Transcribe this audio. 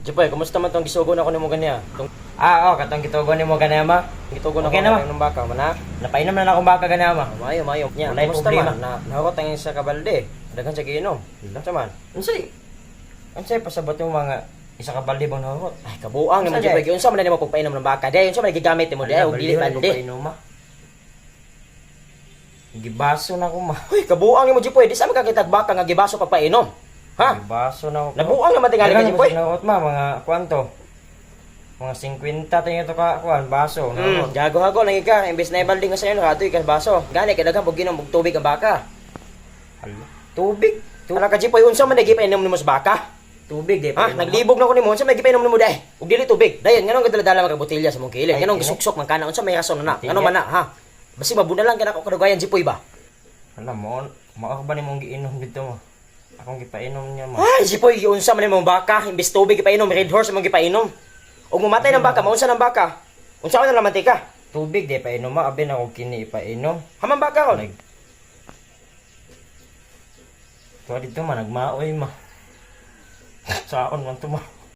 Jipoy, kumusta man tong gisugon ako nimo ganiya? Katong gitugon nimo ganiya ma. Gitugon ako ng baka mana. Napainom na akong baka ganiya ma. Mayo. Nya, wala problema na nahurot ang isa ka balde. Daghan sa giinom. Daghan sa man. Unsay pasabot yung mga isa ka balde bang nahurot? Ay, kabuang naman Jipoy. Unsa man nimo pagpainom ng baka? Day, unsa man gigamit nimo day og dili balde? Gibaso na ko ma. Hoy, kabuang nimo Jipoy. Di sa makakitag baka nga gibaso pagpainom. Ha? Gibaso na ko. Nabuang naman tingali ka Jipoy. Nahurot ma mga kwanto. Mga 50 tingin to ka kuan baso. Jago-hago lang ika imbes na ibalde nga sayo ato ka baso. Gani kay daghan pug ginom og tubig ang baka. Hala. Tubig. Ala ka Jipoy unsa man nagipainom nimo sa baka? Tubig di pa. Naglibog na ko nimo unsa man nagipainom nimo dai? Og dili tubig. Dayon nganong gadala-dala mga botelya sa mong kilid. Nganong gisuk-sok man kana unsa may rason na? Ngano man na ha? Basi mabuna lang kana ko kadugayan Jipoy ba? Hala mo mao ba nimong giinom dito mo? Akong gipainom niya mo. Ay Jipoy unsa man nimong baka imbes tubig gipainom red horse man gipainom. Og mamatay ng baka, maunsa ng baka? Unsa man naman ka? Tubig di pa inom ma, abi na ko kini ipainom. Hamang baka ko. Tuwa dito man nagmaoy ma. Saon man to ma.